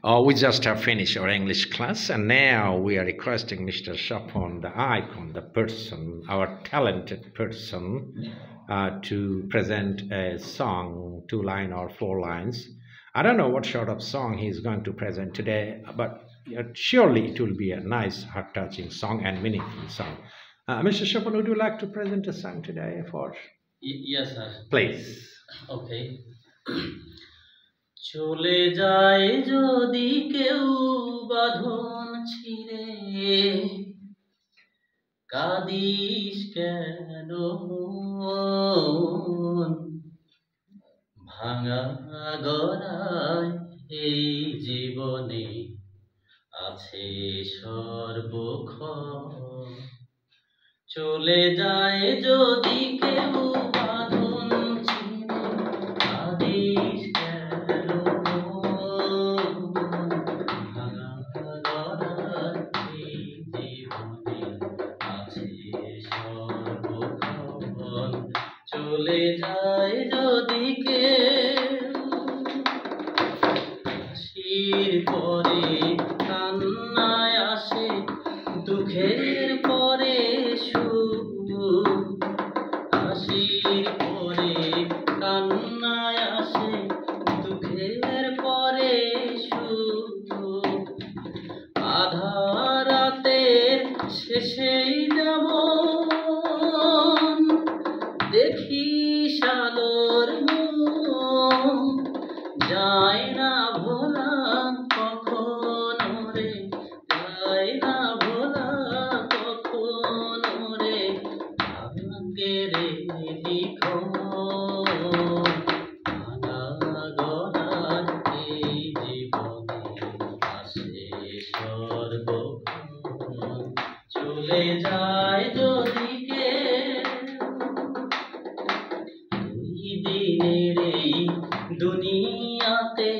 We just have finished our English class, and now we are requesting Mr. Shapon, the icon, the person, our talented person, to present a song, 2 line or 4 lines. I don't know what sort of song he's going to present today, but surely it will be a nice, heart-touching song and meaningful song. Mr. Shapon, would you like to present a song today for us? Yes, sir. Please. Okay. চলে যায় যদি কেউ বাঁধন ছিঁড়ে, কাঁদিস কেন মন? ভাঙা গড়ায় এই জীবনে আছে সর্বক্ষণ। চলে যায় যদি কেউ বাঁধন ছিঁড়ে, কাঁদিস কেন মন? ভাঙা গড়ায় এই জীবনে আছে সর্বক্ষণ। চলে যায় যদি কেউ, হাসির পরে কান্নায় আসে, দুঃখের পরে সুখ। হাসির পরে কান্নায় আসে, দুঃখের পরে সুখ। আধার রাতের শেষেই যেমন দেখিস আলোর মুখ, যায় না ভোলা কখনো রে, যায় না ভোলা কখনো রে, ভাগ্যের লিখন। ভাঙা গড়ায় এই জীবনে আসে সর্বক্ষণ। চলে যায় যদি দুই দিনের এই দুনিয়াতে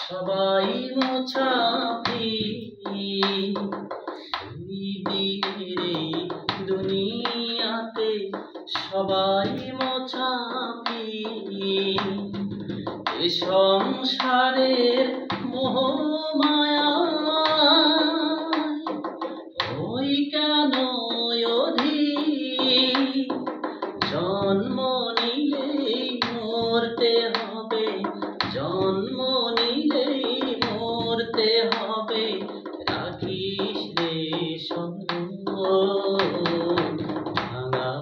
সবাই মোছাপি, দুই দিনের এই দুনিয়াতে সবাই মোছাপি। এ সংসারের মোহ মায়া ওই কেন অধীর? জন্ম নিলেই মরতে হবে, জন্ম নিলেই মরতে হবে, রাখিস রে স্মরণ। ভাঙা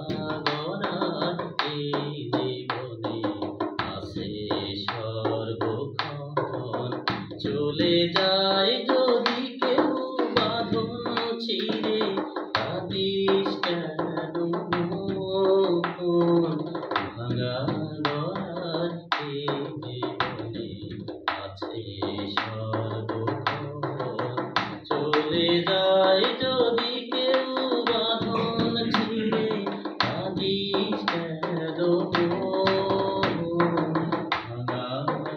গড়ায় এই জীবনে আছে সর্বক্ষণ। চলে যায় যদি কেউ বাঁধন ছিঁড়ে, কাঁদিস কেন মন? ভাঙা গড়ায় এই জীবনে আছে সর্বক্ষণ। চলে যায় যদি কেউ বাঁধন ছিঁড়ে, কাঁদিস কেন মন? ভাঙা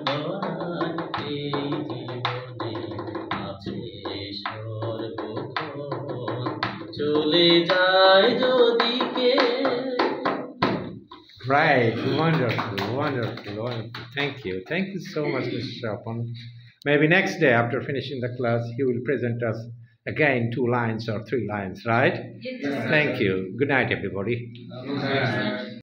গড়ায় এই জীবনে আছে সর্বক্ষণ। চলে যায় যদি কেউ। Right, wonderful, wonderful, wonderful. Thank you so much, Mr. Shapon. Maybe next day after finishing the class, he will present us again 2 lines or 3 lines, right? Yes. Thank you. Good night, everybody. Okay.